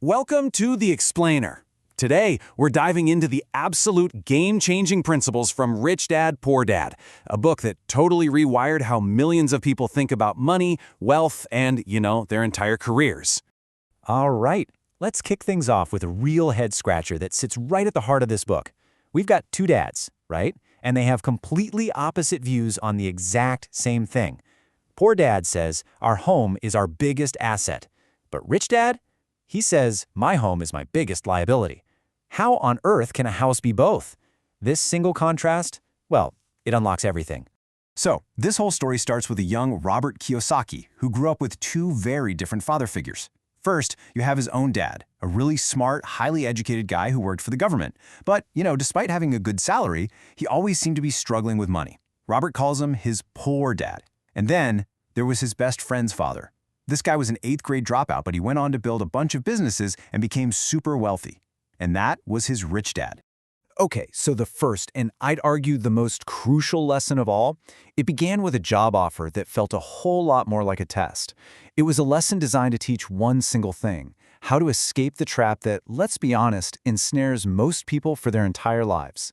Welcome to The Explainer. Today, we're diving into the absolute game-changing principles from Rich Dad, Poor Dad, a book that totally rewired how millions of people think about money, wealth, and, their entire careers. All right, let's kick things off with a real head-scratcher that sits right at the heart of this book. We've got two dads, right? And they have completely opposite views on the exact same thing. Poor Dad says, our home is our biggest asset. But Rich Dad? He says, my home is my biggest liability. How on earth can a house be both? This single contrast, well, it unlocks everything. So, this whole story starts with a young Robert Kiyosaki, who grew up with two very different father figures. First, you have his own dad, a really smart, highly educated guy who worked for the government. But, despite having a good salary, he always seemed to be struggling with money. Robert calls him his poor dad. And then, there was his best friend's father. This guy was an 8th grade dropout, but he went on to build a bunch of businesses and became super wealthy. And that was his rich dad. Okay, so the first, and I'd argue the most crucial lesson of all, it began with a job offer that felt a whole lot more like a test. It was a lesson designed to teach one single thing: how to escape the trap that, let's be honest, ensnares most people for their entire lives.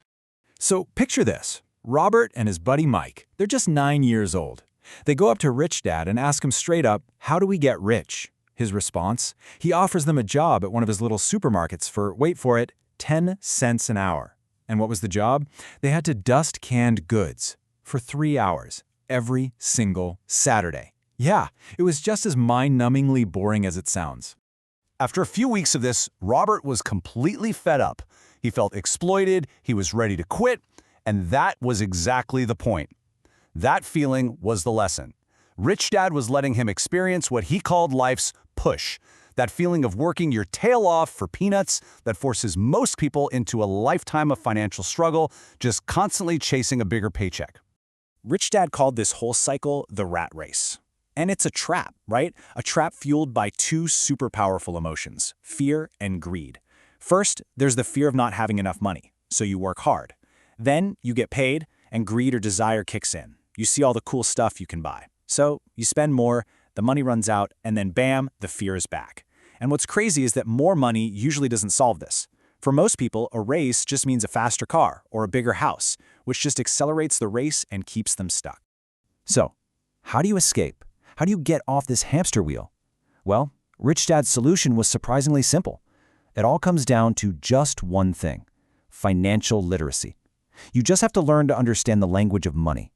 So picture this. Robert and his buddy Mike, they're just 9 years old. They go up to Rich Dad and ask him straight up, how do we get rich? His response? He offers them a job at one of his little supermarkets for, wait for it, 10 cents an hour. And what was the job? They had to dust canned goods for 3 hours every single Saturday. Yeah, it was just as mind-numbingly boring as it sounds. After a few weeks of this, Robert was completely fed up. He felt exploited, he was ready to quit, and that was exactly the point. That feeling was the lesson. Rich Dad was letting him experience what he called life's push, that feeling of working your tail off for peanuts that forces most people into a lifetime of financial struggle, just constantly chasing a bigger paycheck. Rich Dad called this whole cycle the rat race. And it's a trap, right? A trap fueled by two super powerful emotions, fear and greed. First, there's the fear of not having enough money, so you work hard. Then you get paid, and greed or desire kicks in. You see all the cool stuff you can buy. So you spend more, the money runs out, and then bam, the fear is back. And what's crazy is that more money usually doesn't solve this. For most people, a race just means a faster car or a bigger house, which just accelerates the race and keeps them stuck. So, how do you escape? How do you get off this hamster wheel? Well, Rich Dad's solution was surprisingly simple. It all comes down to just one thing: financial literacy. You just have to learn to understand the language of money.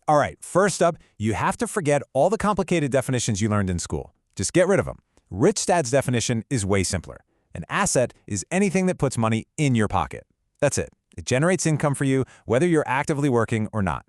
All right, first up, you have to forget all the complicated definitions you learned in school. Just get rid of them. Rich Dad's definition is way simpler. An asset is anything that puts money in your pocket. That's it. It generates income for you, whether you're actively working or not.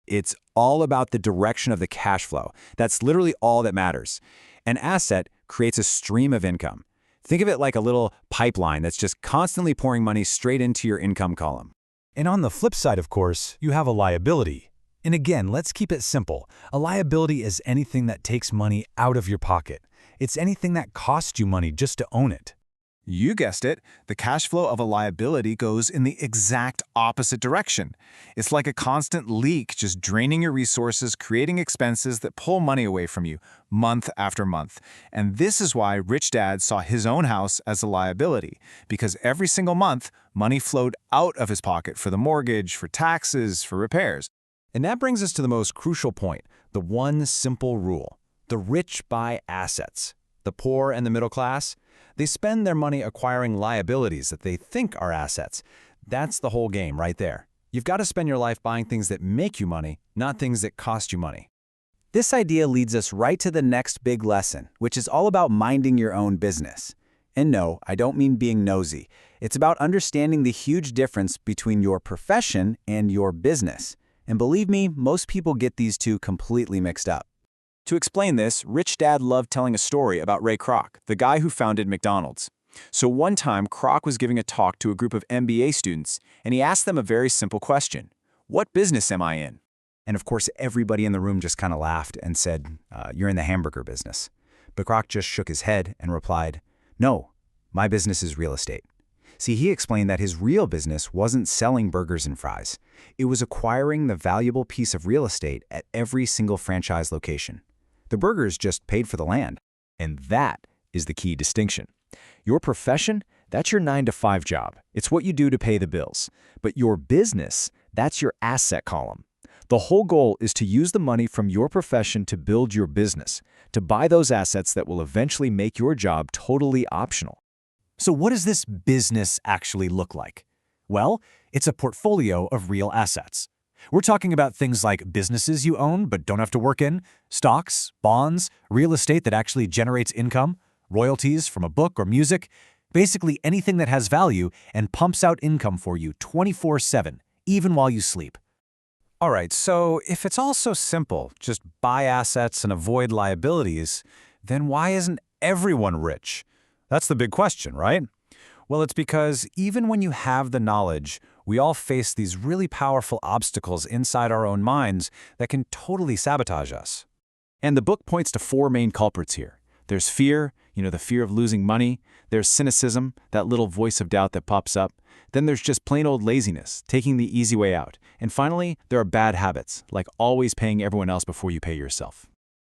It's all about the direction of the cash flow. That's literally all that matters. An asset creates a stream of income. Think of it like a little pipeline that's just constantly pouring money straight into your income column. And on the flip side, of course, you have a liability. And again, let's keep it simple. A liability is anything that takes money out of your pocket. It's anything that costs you money just to own it. You guessed it, the cash flow of a liability goes in the exact opposite direction. It's like a constant leak, just draining your resources, creating expenses that pull money away from you month after month. And this is why Rich Dad saw his own house as a liability, because every single month, money flowed out of his pocket for the mortgage, for taxes, for repairs. And that brings us to the most crucial point, the one simple rule. The rich buy assets. The poor and the middle class, they spend their money acquiring liabilities that they think are assets. That's the whole game right there. You've got to spend your life buying things that make you money, not things that cost you money. This idea leads us right to the next big lesson, which is all about minding your own business. And no, I don't mean being nosy. It's about understanding the huge difference between your profession and your business. And believe me, most people get these two completely mixed up. To explain this, Rich Dad loved telling a story about Ray Kroc, the guy who founded McDonald's. So one time, Kroc was giving a talk to a group of MBA students, and he asked them a very simple question. What business am I in? And of course, everybody in the room just kind of laughed and said, you're in the hamburger business. But Kroc just shook his head and replied, no, my business is real estate. See, he explained that his real business wasn't selling burgers and fries. It was acquiring the valuable piece of real estate at every single franchise location. The burgers just paid for the land. And that is the key distinction. Your profession, that's your 9 to 5 job. It's what you do to pay the bills. But your business, that's your asset column. The whole goal is to use the money from your profession to build your business, to buy those assets that will eventually make your job totally optional. So what does this business actually look like? Well, it's a portfolio of real assets. We're talking about things like businesses you own but don't have to work in, stocks, bonds, real estate that actually generates income, royalties from a book or music, basically anything that has value and pumps out income for you 24/7, even while you sleep. All right, so if it's all so simple, just buy assets and avoid liabilities, then why isn't everyone rich? That's the big question, right? Well, it's because even when you have the knowledge, we all face these really powerful obstacles inside our own minds that can totally sabotage us. And the book points to 4 main culprits here. There's fear, the fear of losing money. There's cynicism, that little voice of doubt that pops up. Then there's just plain old laziness, taking the easy way out. And finally, there are bad habits, like always paying everyone else before you pay yourself.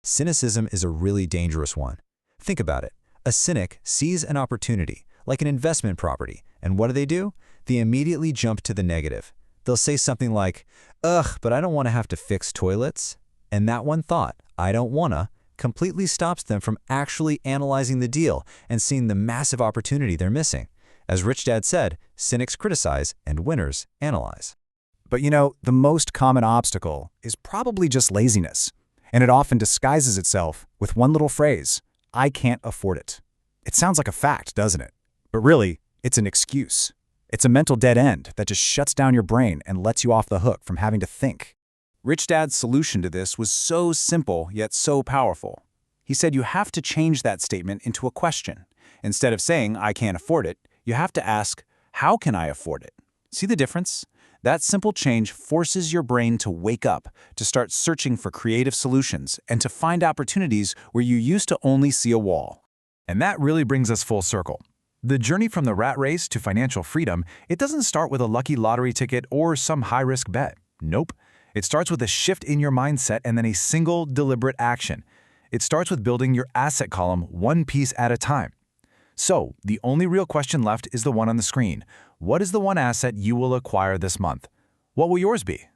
Cynicism is a really dangerous one. Think about it. A cynic sees an opportunity, like an investment property, and what do? They immediately jump to the negative. They'll say something like, "Ugh, but I don't want to have to fix toilets." And that one thought, "I don't wanna," completely stops them from actually analyzing the deal and seeing the massive opportunity they're missing. As Rich Dad said, cynics criticize and winners analyze. But the most common obstacle is probably just laziness. And it often disguises itself with one little phrase, "I can't afford it." It sounds like a fact, doesn't it? But really, it's an excuse. It's a mental dead end that just shuts down your brain and lets you off the hook from having to think. Rich Dad's solution to this was so simple yet so powerful. He said you have to change that statement into a question. Instead of saying, "I can't afford it," you have to ask, "How can I afford it?" See the difference? That simple change forces your brain to wake up, to start searching for creative solutions, and to find opportunities where you used to only see a wall. And that really brings us full circle. The journey from the rat race to financial freedom, it doesn't start with a lucky lottery ticket or some high-risk bet. Nope. It starts with a shift in your mindset and then a single, deliberate action. It starts with building your asset column one piece at a time. So, the only real question left is the one on the screen. What is the one asset you will acquire this month? What will yours be?